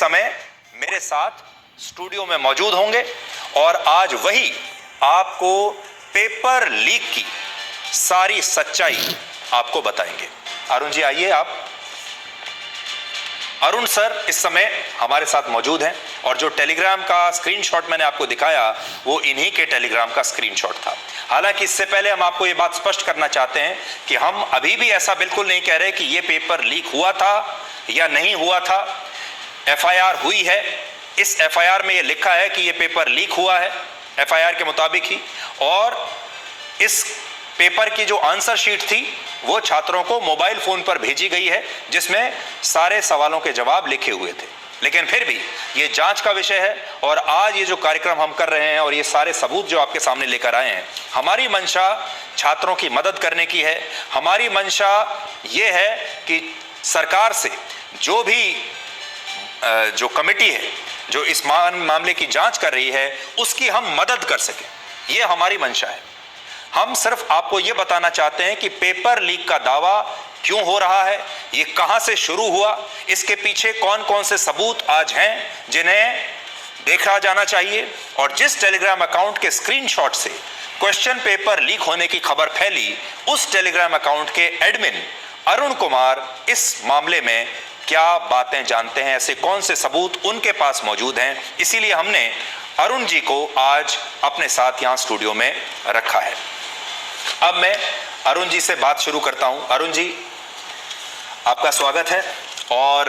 समय मेरे साथ स्टूडियो में मौजूद होंगे और आज वही आपको पेपर लीक की सारी सच्चाई आपको बताएंगे। अरुण जी आइए आप। अरुण सर इस समय हमारे साथ मौजूद हैं और जो टेलीग्राम का स्क्रीनशॉट मैंने आपको दिखाया वो इन्हीं के टेलीग्राम का स्क्रीनशॉट था। हालांकि इससे पहले हम आपको ये बात स्पष्ट करना चाहते हैं कि हम अभी भी ऐसा बिल्कुल नहीं कह रहे कि ये पेपर लीक हुआ था या नहीं हुआ था। एफआईआर हुई है, इस एफआईआर में ये लिखा है कि ये पेपर लीक हुआ है एफआईआर के मुताबिक ही, और इस पेपर की जो आंसर शीट थी वो छात्रों को मोबाइल फोन पर भेजी गई है जिसमें सारे सवालों के जवाब लिखे हुए थे। लेकिन फिर भी ये जांच का विषय है और आज ये जो कार्यक्रम हम कर रहे हैं और ये सारे सबूत जो आपके सामने लेकर आए हैं, हमारी मंशा छात्रों की मदद करने की है। हमारी मंशा ये है कि सरकार से जो भी जो कमेटी है जो इस मामले की जांच कर रही है उसकी हम मदद कर सकें, ये हमारी मंशा है। हम सिर्फ आपको यह बताना चाहते हैं कि पेपर लीक का दावा क्यों हो रहा है, ये कहां से शुरू हुआ, इसके पीछे कौन कौन से सबूत आज हैं जिन्हें देखा जाना चाहिए। और जिस टेलीग्राम अकाउंट के स्क्रीनशॉट से क्वेश्चन पेपर लीक होने की खबर फैली, उस टेलीग्राम अकाउंट के एडमिन अरुण कुमार इस मामले में क्या बातें जानते हैं, ऐसे कौन से सबूत उनके पास मौजूद हैं। इसीलिए हमने अरुण जी को आज अपने साथ यहां स्टूडियो में रखा है। अब मैं अरुण जी से बात शुरू करता हूं। अरुण जी आपका स्वागत है और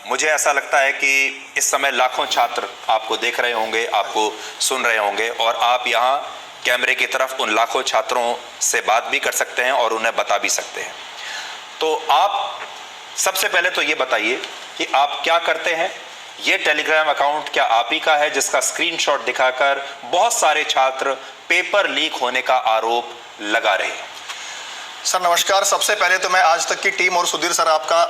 मुझे ऐसा लगता है कि इस समय लाखों छात्र आपको देख रहे होंगे, आपको सुन रहे होंगे और आप यहां कैमरे की तरफ उन लाखों छात्रों से बात भी कर सकते हैं और उन्हें बता भी सकते हैं। तो आप सबसे पहले तो ये बताइए कि आप क्या करते हैं। ये टेलीग्राम अकाउंट क्या आप ही का है जिसका स्क्रीनशॉट दिखाकर बहुत सारे छात्र पेपर लीक होने का आरोप लगा रहे हैं? सर नमस्कार। सबसे पहले तो मैं आज तक की टीम और सुधीर सर आपका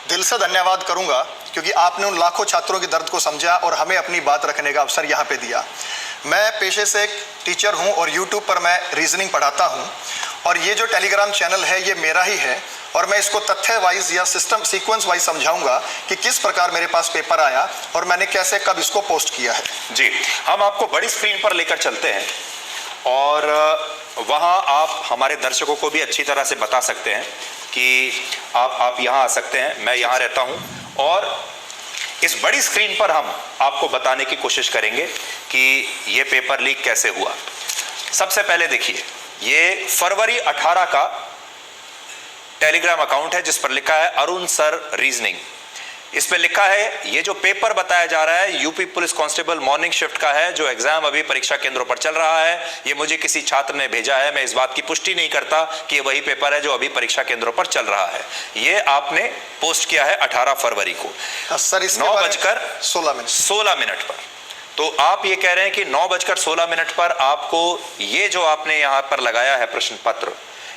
दिल से धन्यवाद करूंगा क्योंकि आपने उन लाखों छात्रों के दर्द को समझा और हमें अपनी बात रखने का अवसर यहाँ पे दिया। मैं पेशे से एक टीचर हूँ और यूट्यूब पर मैं रीजनिंग पढ़ाता हूँ और ये जो टेलीग्राम चैनल है ये मेरा ही है और मैं इसको तथ्य वाइज या सिस्टम सीक्वेंस वाइज समझाऊंगा कि किस प्रकार मेरे पास पेपर आया और मैंने कैसे कब इसको पोस्ट किया है। जी, हम आपको बड़ी स्क्रीन पर लेकर चलते हैं और वहां आप हमारे दर्शकों को भी अच्छी तरह से बता सकते हैं कि आप यहां आ सकते हैं, मैं यहां रहता हूं और इस बड़ी स्क्रीन पर हम आपको बताने की कोशिश करेंगे कि ये पेपर लीक कैसे हुआ। सबसे पहले देखिए, ये फरवरी 18 का टेलीग्राम अकाउंट है जिस पर लिखा है अरुण सर रीजनिंग। इस पे लिखा है ये जो पेपर बताया जा रहा है UP police constable morning shift का है, जो एग्जाम अभी परीक्षा केंद्रों पर चल रहा है। ये मुझे किसी छात्र ने भेजा है, मैं इस बात की पुष्टि नहीं करता कि ये वही पेपर है जो अभी परीक्षा केंद्रों पर चल रहा है। ये आपने पोस्ट किया है 18 फरवरी को सर 9:16 पर। तो आप ये कह रहे हैं कि 9:16 पर आपको ये जो आपने यहाँ पर लगाया है प्रश्न पत्र,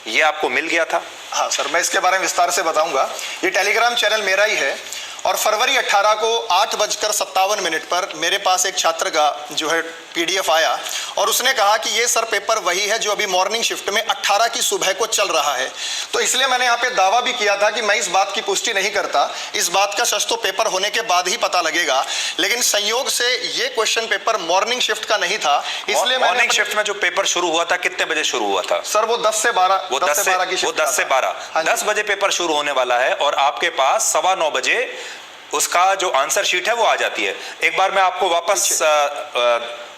ये आपको मिल गया था? हाँ सर, मैं इसके बारे में विस्तार से बताऊंगा। ये टेलीग्राम चैनल मेरा ही है और फरवरी 18 को 8:57 पर मेरे पास एक छात्र का जो है पीडीएफ आया और उसने कहा कि ये सर पेपर वही है जो अभी मॉर्निंग शिफ्ट में 18 की सुबह को चल रहा है। तो इसलिए मैंने यहाँ पे दावा भी किया था कि मैं इस बात की पुष्टि नहीं करता, इस बात का सच तो पेपर होने के बाद ही पता लगेगा। लेकिन संयोग से ये क्वेश्चन पेपर मॉर्निंग शिफ्ट का नहीं था, इसलिए मॉर्निंग शिफ्ट में जो पेपर शुरू हुआ था कितने बजे शुरू हुआ था? सर वो 10 से 12 वो 10 से 12 10 बजे पेपर शुरू होने वाला है और आपके पास 9:15 बजे उसका जो आंसर शीट है वो आ जाती है। एक बार मैं आपको वापस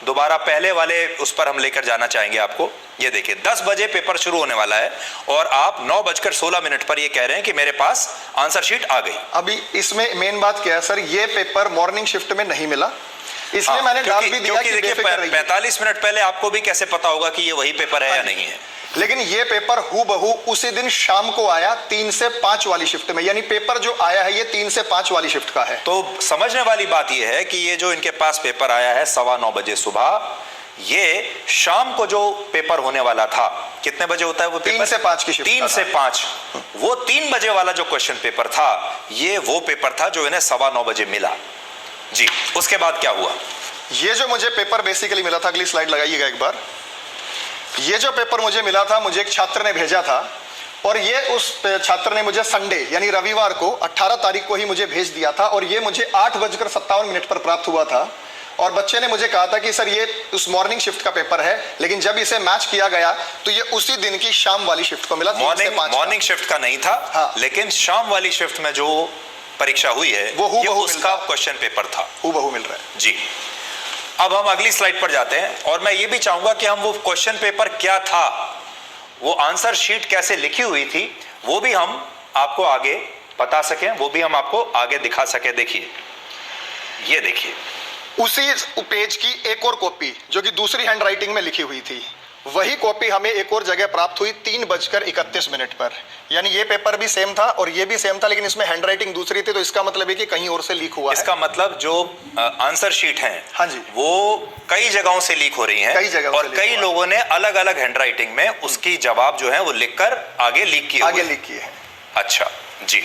दोबारा पहले वाले उस पर हम लेकर जाना चाहेंगे आपको। ये देखिए 10 बजे पेपर शुरू होने वाला है और आप 9:16 पर ये कह रहे हैं कि मेरे पास आंसर शीट आ गई। अभी इसमें मेन बात क्या है सर, ये पेपर मॉर्निंग शिफ्ट में नहीं मिला, इसलिए मैंने डाल भी दिया कि देखिए 45 मिनट पहले आपको भी कैसे पता होगा कि ये वही पेपर है या नहीं है। लेकिन ये पेपर हूबहू उसी दिन शाम को आया 3 से 5 वाली शिफ्ट में, यानी पेपर जो आया है ये 3 से 5 वाली शिफ्ट का है। तो समझने वाली बात ये है कि ये जो इनके पास पेपर आया है 9:15 बजे सुबह, ये शाम को जो पेपर होने वाला था, कितने बजे होता है वो पेपर? 3 से 5 की शिफ्ट। 3 से 5, वो 3 बजे वाला जो क्वेश्चन पेपर था, ये वो पेपर था जो इन्हें 9:15 बजे मिला। जी, उसके बाद क्या हुआ? ये जो मुझे पेपर बेसिकली मिला था, अगली स्लाइड लगाइएगा एक बार। ये जो पेपर मुझे मिला था, मुझे एक छात्र ने भेजा था और ये उस छात्र ने मुझे संडे यानी रविवार को 18 तारीख को ही मुझे भेज दिया था और ये मुझे 8:57 पर प्राप्त हुआ था। और बच्चे ने मुझे कहा था कि सर ये उस मॉर्निंग शिफ्ट का पेपर है, लेकिन जब इसे मैच किया गया तो ये उसी दिन की शाम वाली शिफ्ट को मिला। मॉर्निंग शिफ्ट का नहीं था। हाँ। लेकिन शाम वाली शिफ्ट में जो परीक्षा हुई है वो ये उसका क्वेश्चन पेपर था, हूबहू मिल रहा है जी। अब हम अगली स्लाइड पर जाते हैं और मैं ये भी चाहूंगा कि हम वो क्वेश्चन पेपर क्या था, वो आंसर शीट कैसे लिखी हुई थी, वो भी हम आपको आगे बता सकें, वो भी हम आपको आगे दिखा सके। देखिए, ये देखिए उसी पेज की एक और कॉपी जो कि दूसरी हैंड राइटिंग में लिखी हुई थी, वही कॉपी हमें एक और जगह प्राप्त हुई 3:31 पर। यानी ये पेपर भी सेम था और ये भी सेम था, लेकिन इसमें हैंड राइटिंग दूसरी थी, तो इसका मतलब है कि कहीं और से लीक हुआ इसका मतलब जो आंसर शीट है, हाँ जी, वो कई जगहों से लीक हो रही हैं, कई जगहों और कई लोगों ने अलग अलग हैंड राइटिंग में उसकी जवाब जो है वो लिखकर आगे लीक किए हैं। अच्छा जी।